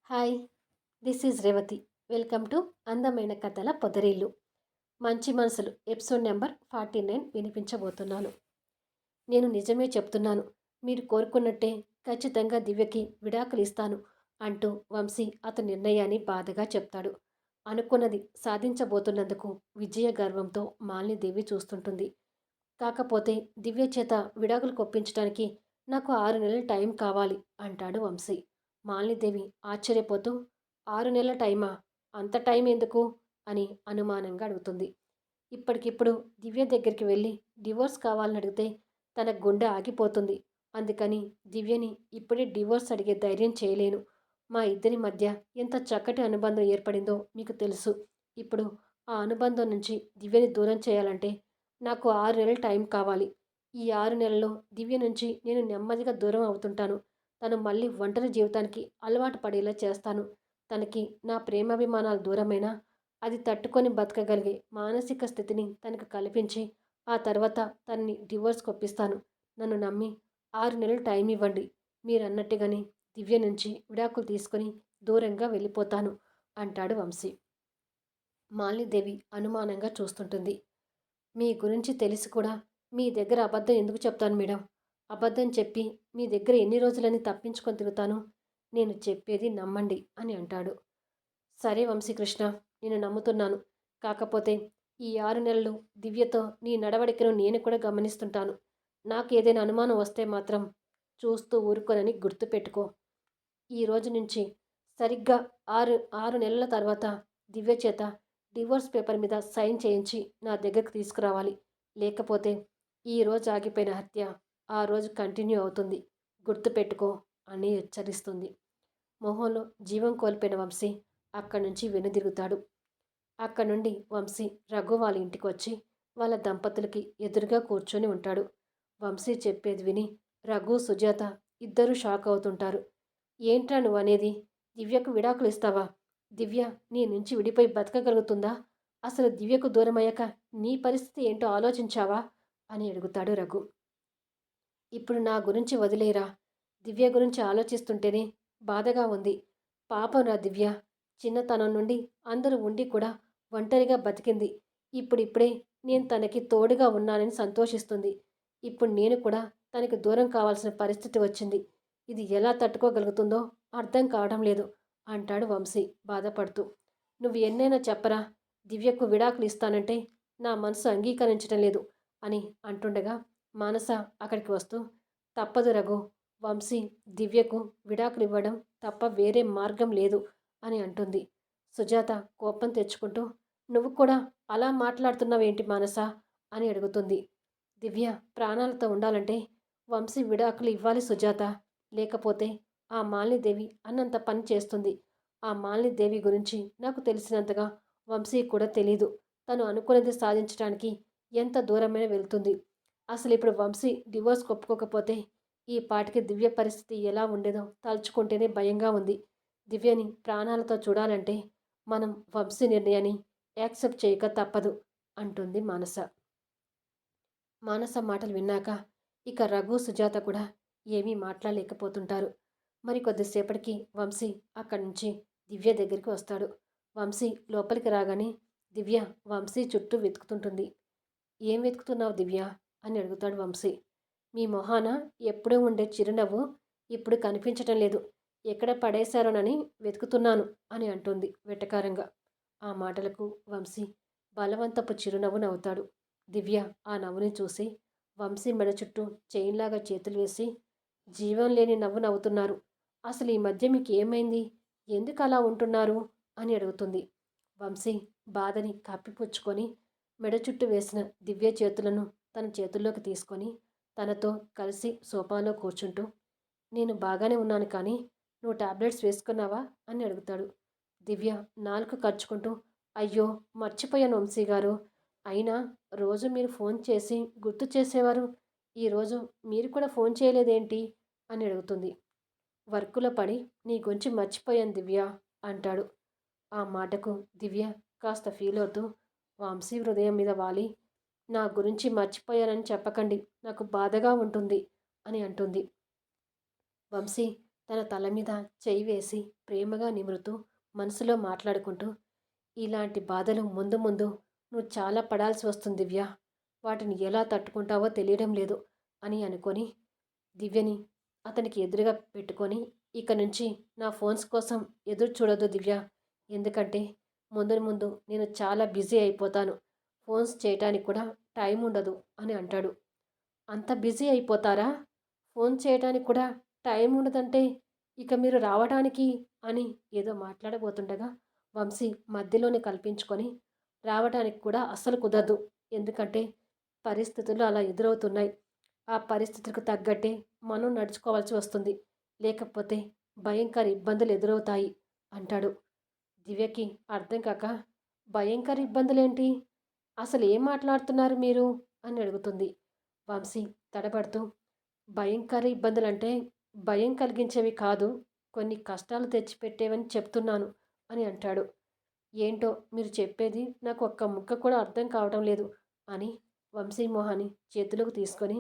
Hi, this is Revathi. Welcome to అందమైన కథల పొదరిల్లు. మంచి మనసులు ఎపిసోడ్ నెంబర్ 49 వినిపించబోతున్నాను. నేను నిజమే చెప్తున్నాను. మీరు కోరుకున్నట్టే ఖచ్చితంగా దివ్యకి విడాకులు ఇస్తాను అంటూ వంశీ అతని నిర్ణయాన్ని బాధగా చెప్తాడు. అనుకున్నది సాధించబోతున్నందుకు విజయ గర్వంతో మాలినీదేవి చూస్తుంటుంది. కాకపోతే దివ్య చేత విడాకులు కొప్పించడానికి నాకు 6 నెలల టైం కావాలి అంటాడు వంశీ. మాలినీదేవి ఆశ్చర్యపోతూ 6 నెలల టైమా? అంత టైం ఎందుకు అని అనుమానంగా అడుగుతుంది. ఇప్పటికిప్పుడు దివ్య దగ్గరికి వెళ్ళి డివోర్స్ కావాలని అడిగితే తన గుండె ఆగిపోతుంది. అందుకని దివ్యని ఇప్పుడే డివోర్స్ అడిగే ధైర్యం చేయలేను. మా ఇద్దరి మధ్య ఎంత చక్కటి అనుబంధం ఏర్పడిందో మీకు తెలుసు. ఇప్పుడు ఆ అనుబంధం నుంచి దివ్యని దూరం చేయాలంటే నాకు 6 నెలల టైం కావాలి. ఈ 6 నెలల్లో దివ్య నుంచి నేను నెమ్మదిగా దూరం అవుతుంటాను. తను మళ్ళీ ఒంటరి జీవితానికి అలవాటు పడేలా చేస్తాను. తనకి నా ప్రేమాభిమానాలు దూరమైనా అది తట్టుకొని బతకగలిగే మానసిక స్థితిని తనకు కల్పించి ఆ తర్వాత తనని డివోర్స్ కొప్పిస్తాను. నన్ను నమ్మి 6 నెలలు టైం ఇవ్వండి. మీరన్నట్టుగానే దివ్య నుంచి విడాకులు తీసుకొని దూరంగా వెళ్ళిపోతాను అంటాడు వంశీ. మాలినీదేవి అనుమానంగా చూస్తుంటుంది. మీ గురించి తెలిసి కూడా మీ దగ్గర అబద్ధం ఎందుకు చెప్తాను మేడం? అబద్ధం చెప్పి మీ దగ్గర ఎన్ని రోజులని తప్పించుకొని తిరుగుతాను? నేను చెప్పేది నమ్మండి అని అంటాడు. సరే వంశీకృష్ణ, నేను నమ్ముతున్నాను. కాకపోతే ఈ 6 నెలలు దివ్యతో నీ నడవడికను నేను కూడా గమనిస్తుంటాను. నాకు ఏదైనా అనుమానం వస్తే మాత్రం చూస్తూ ఊరుకోనని గుర్తుపెట్టుకో. ఈ రోజు నుంచి సరిగ్గా ఆరు ఆరు నెలల తర్వాత దివ్య చేత డివోర్స్ పేపర్ మీద సైన్ చేయించి నా దగ్గరకు తీసుకురావాలి. లేకపోతే ఈ రోజు ఆగిపోయిన హత్య ఆ రోజు కంటిన్యూ అవుతుంది. గుర్తుపెట్టుకో అని హెచ్చరిస్తుంది. మొహంలో జీవం కోల్పోయిన వంశీ అక్కడి నుంచి వెనుదిరుగుతాడు. అక్కడి నుండి వంశీ రఘు వాళ్ళ ఇంటికి వచ్చి వాళ్ళ దంపతులకి ఎదురుగా కూర్చొని ఉంటాడు. వంశీ చెప్పేది విని రఘు, సుజాత ఇద్దరూ షాక్ అవుతుంటారు. ఏంట్రా నువ్వు అనేది? దివ్యకు విడాకులు ఇస్తావా? దివ్య నీ నుంచి విడిపోయి బతకగలుగుతుందా? అసలు దివ్యకు దూరమయ్యాక నీ పరిస్థితి ఏంటో ఆలోచించావా అని అడుగుతాడు రఘు. ఇప్పుడు నా గురించి వదిలేరా. దివ్య గురించి ఆలోచిస్తుంటేనే బాధగా ఉంది. పాపం రా దివ్య. చిన్నతనం నుండి అందరూ ఉండి కూడా ఒంటరిగా బతికింది. ఇప్పుడిప్పుడే నేను తనకి తోడుగా ఉన్నానని సంతోషిస్తుంది. ఇప్పుడు నేను కూడా తనకి దూరం కావాల్సిన పరిస్థితి వచ్చింది. ఇది ఎలా తట్టుకోగలుగుతుందో అర్థం కావడం లేదు అంటాడు వంశీ బాధపడుతూ. నువ్వు ఎన్నైనా చెప్పరా, దివ్యకు విడాకులు ఇస్తానంటే నా మనసు అంగీకరించడం లేదు అని అంటుండగా మానస అక్కడికి వస్తూ, తప్పదు రఘు, వంశీ దివ్యకు విడాకులు ఇవ్వడం తప్ప వేరే మార్గం లేదు అని అంటుంది. సుజాత కోపం తెచ్చుకుంటూ, నువ్వు కూడా అలా మాట్లాడుతున్నావేంటి మానస అని అడుగుతుంది. దివ్య ప్రాణాలతో ఉండాలంటే వంశీ విడాకులు ఇవ్వాలి సుజాత. లేకపోతే ఆ మాలినీదేవి అన్నంత పని చేస్తుంది. ఆ మాలినీదేవి గురించి నాకు తెలిసినంతగా వంశీ కూడా తెలీదు. తను అనుకున్నది సాధించడానికి ఎంత దూరమైనా వెళ్తుంది. అసలు ఇప్పుడు వంశీ డివోర్స్ ఒప్పుకోకపోతే ఈ పాటికి దివ్య పరిస్థితి ఎలా ఉండేదో తలుచుకుంటేనే భయంగా ఉంది. దివ్యని ప్రాణాలతో చూడాలంటే మనం వంశీ నిర్ణయాన్ని యాక్సెప్ట్ చేయక తప్పదు అంటుంది మానస. మానస మాటలు విన్నాక ఇక రఘు, సుజాత కూడా ఏమీ మాట్లాడలేకపోతుంటారు. మరి కొద్దిసేపటికి వంశీ అక్కడి నుంచి దివ్య దగ్గరికి వస్తాడు. వంశీ లోపలికి రాగానే దివ్య వంశీ చుట్టూ వెతుకుతుంటుంది. ఏం వెతుకుతున్నావు దివ్య అని అడుగుతాడు వంశీ. మీ మొహాన ఎప్పుడూ ఉండే చిరునవ్వు ఇప్పుడు కనిపించటం లేదు. ఎక్కడ పడేశారోనని వెతుకుతున్నాను అని అంటుంది వెటకారంగా. ఆ మాటలకు వంశీ బలవంతపు చిరునవ్వు నవ్వుతాడు. దివ్య ఆ నవ్వుని చూసి వంశీ మెడ చుట్టూ చైన్లాగా చేతులు వేసి, జీవం లేని నవ్వు నవ్వుతున్నారు. అసలు ఈ మధ్య మీకు ఏమైంది? ఎందుకు అలా ఉంటున్నారు అని అడుగుతుంది. వంశీ బాధని కప్పిపుచ్చుకొని మెడ చుట్టూ వేసిన దివ్య చేతులను తన చేతుల్లోకి తీసుకొని తనతో కలిసి సోఫాలో కూర్చుంటూ, నేను బాగానే ఉన్నాను కానీ నువ్వు టాబ్లెట్స్ వేసుకున్నావా అని అడుగుతాడు. దివ్య నాలుక ఖర్చుకుంటూ, అయ్యో మర్చిపోయాను వంశీ గారు. అయినా రోజు మీరు ఫోన్ చేసి గుర్తు చేసేవారు. ఈరోజు మీరు కూడా ఫోన్ చేయలేదేంటి అని అడుగుతుంది. వర్కులో పడి నీ గురించి మర్చిపోయాను దివ్య అంటాడు. ఆ మాటకు దివ్య కాస్త ఫీల్ అవుతూ వంశీ హృదయం మీద వాలి, నా గురించి మర్చిపోయానని చెప్పకండి, నాకు బాధగా ఉంటుంది అని అంటుంది. వంశీ తన తల మీద చెయ్యి వేసి ప్రేమగా నిమురుతూ మనసులో మాట్లాడుకుంటూ, ఇలాంటి బాధలు ముందు ముందు నువ్వు చాలా పడాల్సి వస్తుంది దివ్య. వాటిని ఎలా తట్టుకుంటావో తెలియడం లేదు అని అనుకొని దివ్యని అతనికి ఎదురుగా పెట్టుకొని, ఇక నుంచి నా ఫోన్స్ కోసం ఎదురు చూడొద్దు దివ్య. ఎందుకంటే ముందు ముందు నేను చాలా బిజీ అయిపోతాను. ఫోన్స్ చేయటానికి కూడా టైం ఉండదు అని అంటాడు. అంత బిజీ అయిపోతారా? ఫోన్ చేయడానికి కూడా టైం ఉండదంటే ఇక మీరు రావడానికి అని ఏదో మాట్లాడబోతుండగా వంశీ మధ్యలోనే కల్పించుకొని, రావడానికి కూడా అస్సలు కుదరదు. ఎందుకంటే పరిస్థితులు అలా ఎదురవుతున్నాయి. ఆ పరిస్థితులకు తగ్గట్టే మనం నడుచుకోవాల్సి వస్తుంది. లేకపోతే భయంకర ఇబ్బందులు ఎదురవుతాయి అంటాడు. దివ్యకి అర్థం కాక, భయంకర ఇబ్బందులేంటి? అసలు ఏం మాట్లాడుతున్నారు మీరు అని అడుగుతుంది. వంశీ తడబడుతూ, భయంకర ఇబ్బందులంటే భయం కలిగించేవి కాదు, కొన్ని కష్టాలు తెచ్చిపెట్టేవని చెప్తున్నాను అని అంటాడు. ఏంటో మీరు చెప్పేది నాకు ఒక్క ముక్క కూడా అర్థం కావటం లేదు అని వంశీ మొహాన్ని చేతులకు తీసుకొని,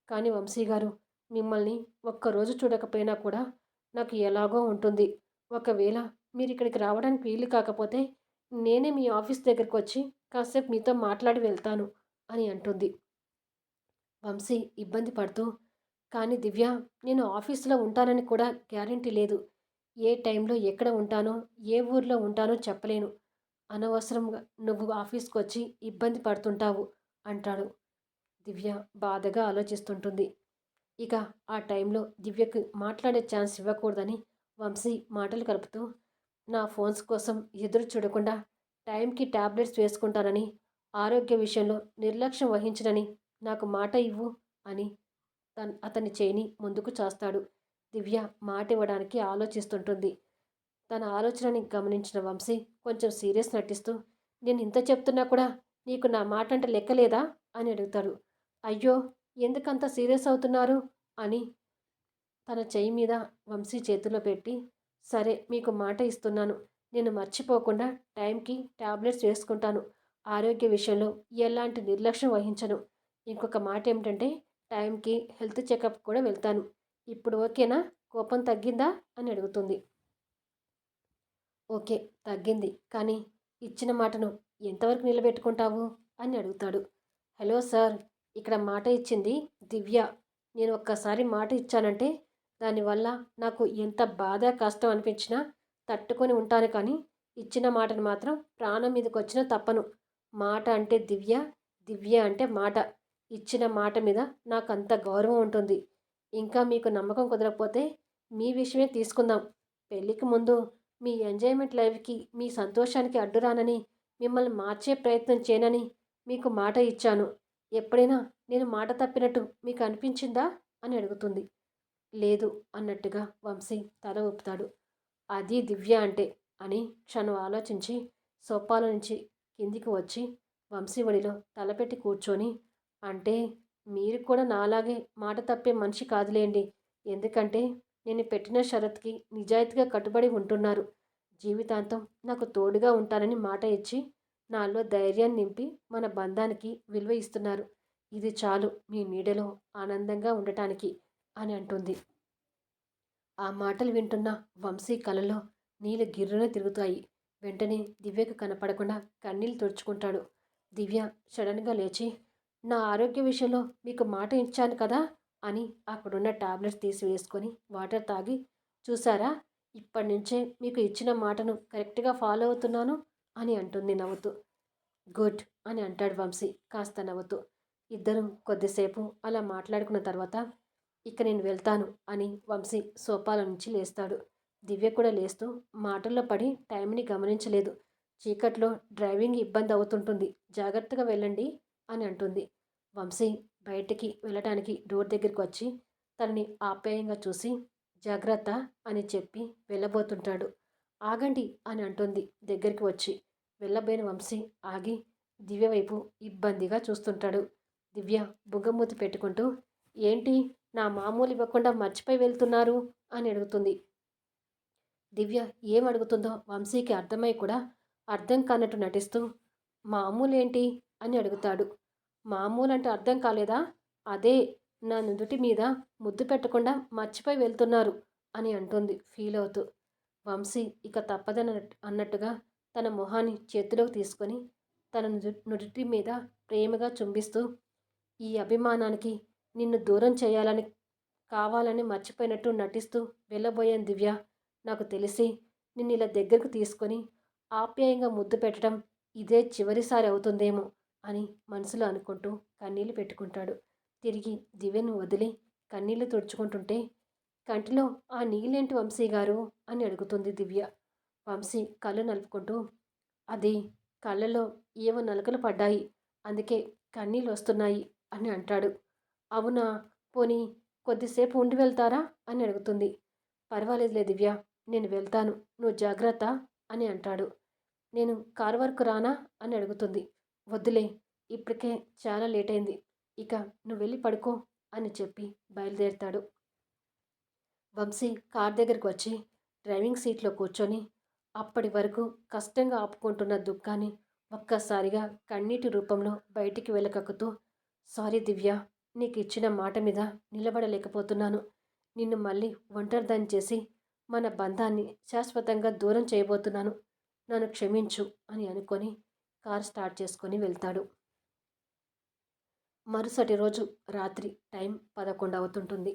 కానీ వంశీ గారు, మిమ్మల్ని ఒక్కరోజు చూడకపోయినా కూడా నాకు ఎలాగో ఉంటుంది. ఒకవేళ మీరు ఇక్కడికి రావడానికి వీలు కాకపోతే నేనే మీ ఆఫీస్ దగ్గరికి వచ్చి కాసేపు మీతో మాట్లాడి వెళ్తాను అని అంటుంది. వంశీ ఇబ్బంది పడుతూ, కానీ దివ్య, నేను ఆఫీసులో ఉంటానని కూడా గ్యారంటీ లేదు. ఏ టైంలో ఎక్కడ ఉంటానో, ఏ ఊర్లో ఉంటానో చెప్పలేను. అనవసరంగా నువ్వు ఆఫీస్కి వచ్చి ఇబ్బంది పడుతుంటావు అంటాడు. దివ్య బాధగా ఆలోచిస్తుంటుంది. ఇక ఆ టైంలో దివ్యకు మాట్లాడే ఛాన్స్ ఇవ్వకూడదని వంశీ మాటలు కలుపుతూ, నా ఫోన్స్ కోసం ఎదురు చూడకుండా టైంకి టాబ్లెట్స్ వేసుకుంటానని, ఆరోగ్య విషయంలో నిర్లక్ష్యం వహించనని నాకు మాట ఇవ్వు అని అతని చేయిని ముందుకు చాస్తాడు. దివ్య మాట ఇవ్వడానికి ఆలోచిస్తుంటుంది. తన ఆలోచనని గమనించిన వంశీ కొంచెం సీరియస్ నటిస్తూ, నేను ఇంత చెప్తున్నా కూడా నీకు నా మాట అంటే లెక్కలేదా అని అడుగుతాడు. అయ్యో, ఎందుకంత సీరియస్ అవుతున్నారు అని తన చెయ్యి మీద వంశీ చేతిలో పెట్టి, సరే మీకు మాట ఇస్తున్నాను, నేను మర్చిపోకుండా టైంకి టాబ్లెట్స్ వేసుకుంటాను, ఆరోగ్య విషయంలో ఎలాంటి నిర్లక్ష్యం వహించను, ఇంకొక మాట ఏమిటంటే టైంకి హెల్త్ చెకప్ కూడా వెళ్తాను. ఇప్పుడు ఓకేనా? కోపం తగ్గిందా అని అడుగుతుంది. ఓకే, తగ్గింది. కానీ ఇచ్చిన మాటను ఎంతవరకు నిలబెట్టుకుంటావు అని అడుగుతాడు. హలో సార్, ఇక్కడ మాట ఇచ్చింది దివ్య. నేను ఒక్కసారి మాట ఇచ్చానంటే దానివల్ల నాకు ఎంత బాధ కష్టం అనిపించినా తట్టుకొని ఉంటాను, కానీ ఇచ్చిన మాటను మాత్రం ప్రాణం మీదకి వచ్చినా తప్పను. మాట అంటే దివ్య, దివ్య అంటే మాట. ఇచ్చిన మాట మీద నాకు అంత గౌరవం ఉంటుంది. ఇంకా మీకు నమ్మకం కుదరకపోతే మీ విషయమే తీసుకుందాం. పెళ్ళికి ముందు మీ ఎంజాయ్మెంట్ లైఫ్కి, మీ సంతోషానికి అడ్డురానని, మిమ్మల్ని మార్చే ప్రయత్నం చేయనని మీకు మాట ఇచ్చాను. ఎప్పుడైనా నేను మాట తప్పినట్టు మీకు అనిపించిందా అని అడుగుతుంది. లేదు అన్నట్టుగా వంశీ తల ఊపుతాడు. అది దివ్య అంటే అని క్షణం ఆలోచించి సోఫాల నుంచి కిందికి వచ్చి వంశీ ఒడిలో తలపెట్టి కూర్చొని, అంటే మీరు కూడా నాలాగే మాట తప్పే మనిషి కాదులేండి. ఎందుకంటే నేను పెట్టిన షరత్కి నిజాయితీగా కట్టుబడి ఉంటున్నారు. జీవితాంతం నాకు తోడుగా ఉంటానని మాట ఇచ్చి నాలో ధైర్యాన్ని నింపి మన బంధానికి విలువ ఇస్తున్నారు. ఇది చాలు మీ నీడలో ఆనందంగా ఉండటానికి అని అంటుంది. ఆ మాటలు వింటున్న వంశీ కలలో నీళ్ళు గిర్రున తిరుగుతాయి. వెంటనే దివ్యకు కనపడకుండా కన్నీళ్ళు తుడుచుకుంటాడు. దివ్య సడన్గా లేచి, నా ఆరోగ్య విషయంలో మీకు మాట ఇచ్చాను కదా అని అక్కడున్న టాబ్లెట్స్ తీసి వేసుకొని వాటర్ తాగి, చూసారా, ఇప్పటి నుంచే మీకు ఇచ్చిన మాటను కరెక్ట్గా ఫాలో అవుతున్నాను అని అంటుంది నవ్వుతూ. గుడ్ అని అంటాడు వంశీ కాస్త నవ్వుతూ. ఇద్దరం కొద్దిసేపు అలా మాట్లాడుకున్న తర్వాత, ఇక నేను వెళ్తాను అని వంశీ సోఫాల నుంచి లేస్తాడు. దివ్య కూడా లేస్తూ మాటల్లో పడి టైంని గమనించలేదు. చీకట్లో డ్రైవింగ్ ఇబ్బంది అవుతుంటుంది, జాగ్రత్తగా వెళ్ళండి అని అంటుంది. వంశీ బయటికి వెళ్ళటానికి డోర్ దగ్గరికి వచ్చి తనని ఆప్యాయంగా చూసి, జాగ్రత్త అని చెప్పి వెళ్ళబోతుంటాడు. ఆగండి అని అంటుంది దగ్గరికి వచ్చి. వెళ్ళబోయిన వంశీ ఆగి దివ్య వైపు ఇబ్బందిగా చూస్తుంటాడు. దివ్య బుగ్గమూతి పెట్టుకుంటూ, ఏంటి నా మామూలు ఇవ్వకుండా మర్చిపోయి వెళ్తున్నారు అని అడుగుతుంది. దివ్య ఏం అడుగుతుందో వంశీకి అర్థమై కూడా అర్థం కానట్టు నటిస్తూ, మామూలు ఏంటి అని అడుగుతాడు. మామూలు అంటే అర్థం కాలేదా? అదే, నా నుదుటి మీద ముద్దు పెట్టకుండా మర్చిపోయి వెళ్తున్నారు అని అంటుంది ఫీల్ అవుతూ. వంశీ ఇక తప్పదని అన్నట్టుగా తన మొహాన్ని చేతిలోకి తీసుకొని తన నుదుటి మీద ప్రేమగా చుంబిస్తూ, ఈ అభిమానానికి నిన్ను దూరం చేయాలని కావాలని మర్చిపోయినట్టు నటిస్తూ వెళ్ళబోయాను దివ్య. నాకు తెలిసి నిన్ను ఇలా దగ్గరకు తీసుకొని ఆప్యాయంగా ముద్దు పెట్టడం ఇదే చివరిసారి అవుతుందేమో అని మనసులో అనుకుంటూ కన్నీళ్లు పెట్టుకుంటాడు. తిరిగి దివ్యను వదిలి కన్నీళ్లు తుడుచుకుంటుంటే, కంటిలో ఆ నీళ్ళేంటి వంశీ గారు అని అడుగుతుంది దివ్య. వంశీ కళ్ళు నలుపుకుంటూ, అది కళ్ళలో ఏవో నలకలు పడ్డాయి, అందుకే కన్నీళ్ళు వస్తున్నాయి అని అంటాడు. అవునా, పోనీ కొద్దిసేపు ఉండి వెళ్తారా అని అడుగుతుంది. పర్వాలేదులే దివ్య, నేను వెళ్తాను, నువ్వు జాగ్రత్త అని అంటాడు. నేను కారు వరకు రానా అని అడుగుతుంది. వద్దులే, ఇప్పటికే చాలా లేట్ అయింది, ఇక నువ్వు వెళ్ళి పడుకో అని చెప్పి బయలుదేరుతాడు. వంశీ కార్ దగ్గరికి వచ్చి డ్రైవింగ్ సీట్లో కూర్చొని అప్పటి వరకు కష్టంగా ఆపుకుంటున్న దుఃఖాన్ని ఒక్కసారిగా కన్నీటి రూపంలో బయటికి వెళ్ళకక్కుతూ, సారీ దివ్య, నీకు ఇచ్చిన మాట మీద నిలబడలేకపోతున్నాను. నిన్ను మళ్ళీ ఒంటరిదాన్ని చేసి మన బంధాన్ని శాశ్వతంగా దూరం చేయబోతున్నాను. నన్ను క్షమించు అని అనుకొని కార్ స్టార్ట్ చేసుకొని వెళ్తాడు. మరుసటి రోజు రాత్రి టైం 11 అవుతుంటుంది.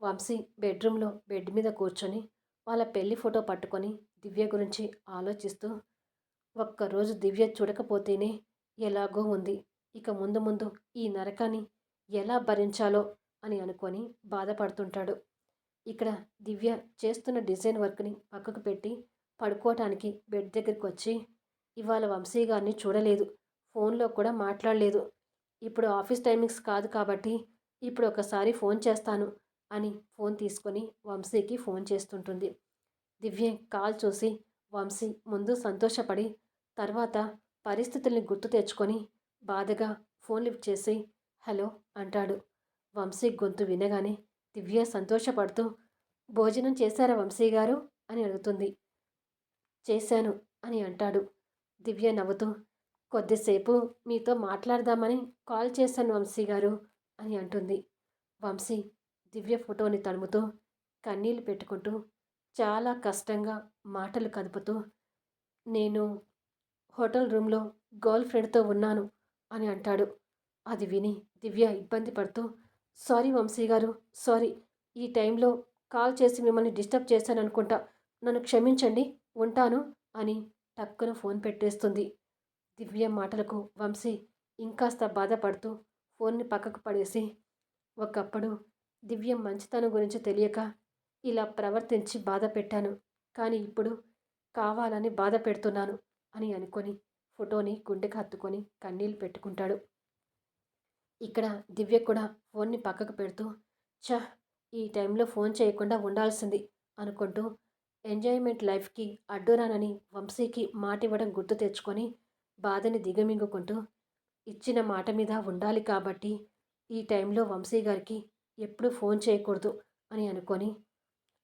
వంశీ బెడ్రూమ్లో బెడ్ మీద కూర్చొని వాళ్ళ పెళ్లి ఫోటో పట్టుకొని దివ్య గురించి ఆలోచిస్తూ, ఒక్కరోజు దివ్య చూడకపోతేనే ఎలాగో ఉంది, ఇక ముందు ముందు ఈ నరకాన్ని ఎలా భరించాలో అని అనుకొని బాధపడుతుంటాడు. ఇక్కడ దివ్య చేస్తున్న డిజైన్ వర్క్ని పక్కకు పెట్టి పడుకోవటానికి బెడ్ దగ్గరికి వచ్చి, ఇవాళ వంశీ గారిని చూడలేదు, ఫోన్లో కూడా మాట్లాడలేదు, ఇప్పుడు ఆఫీస్ టైమింగ్స్ కాదు కాబట్టి ఇప్పుడు ఒకసారి ఫోన్ చేస్తాను అని ఫోన్ తీసుకొని వంశీకి ఫోన్ చేస్తుంటుంది. దివ్య కాల్ చూసి వంశీ ముందు సంతోషపడి తర్వాత పరిస్థితుల్ని గుర్తు తెచ్చుకొని బాధగా ఫోన్ లిఫ్ట్ చేసి హలో అంటాడు. వంశీ గొంతు వినగానే దివ్య సంతోషపడుతూ, భోజనం చేశారా వంశీ గారు అని అడుగుతుంది. చేశాను అని అంటాడు. దివ్య నవ్వుతూ, కొద్దిసేపు మీతో మాట్లాడదామని కాల్ చేశాను వంశీ గారు అని అంటుంది. వంశీ దివ్య ఫోటోని తడుముతూ కన్నీళ్లు పెట్టుకుంటూ చాలా కష్టంగా మాటలు కదుపుతూ, నేను హోటల్ రూమ్లో గర్ల్ ఫ్రెండ్తో ఉన్నాను అని అంటాడు. అది విని దివ్య ఇబ్బంది పడుతూ, సారీ వంశీ గారు, సారీ, ఈ టైంలో కాల్ చేసి మిమ్మల్ని డిస్టర్బ్ చేశాను అనుకుంటా, నన్ను క్షమించండి, ఉంటాను అని టక్కున ఫోన్ పెట్టేస్తుంది. దివ్య మాటలకు వంశీ ఇంకాస్త బాధపడుతూ ఫోన్ని పక్కకు పడేసి, ఒకప్పుడు దివ్య మంచితనం గురించి తెలియక ఇలా ప్రవర్తించి బాధ పెట్టాను, కానీ ఇప్పుడు కావాలని బాధ పెడుతున్నాను అని అనుకొని ఫోటోని గుండెకి హత్తుకొని కన్నీళ్ళు పెట్టుకుంటాడు. ఇక్కడ దివ్య కూడా ఫోన్ని పక్కకు పెడుతూ, ఛ, ఈ టైంలో ఫోన్ చేయకుండా ఉండాల్సింది అనుకుంటూ ఎంజాయ్మెంట్ లైఫ్కి అడ్డురానని వంశీకి మాట ఇవ్వడం గుర్తు తెచ్చుకొని బాధని దిగమింగుకుంటూ, ఇచ్చిన మాట మీద ఉండాలి కాబట్టి ఈ టైంలో వంశీ గారికి ఎప్పుడూ ఫోన్ చేయకూడదు అని అనుకొని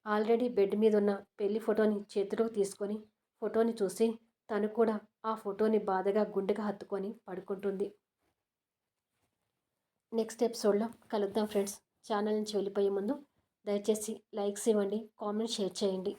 ఆల్రెడీ బెడ్ మీద ఉన్న పెళ్లి ఫోటోని చేతిలోకి తీసుకొని ఫోటోని చూసి తను కూడా ఆ ఫోటోని బాధగా గుండెగా హత్తుకొని పడుకుంటుంది. నెక్స్ట్ ఎపిసోడ్లో కలుద్దాం ఫ్రెండ్స్. ఛానల్ నుంచి వెళ్ళిపోయే ముందు దయచేసి లైక్స్ ఇవ్వండి, కామెంట్ షేర్ చేయండి.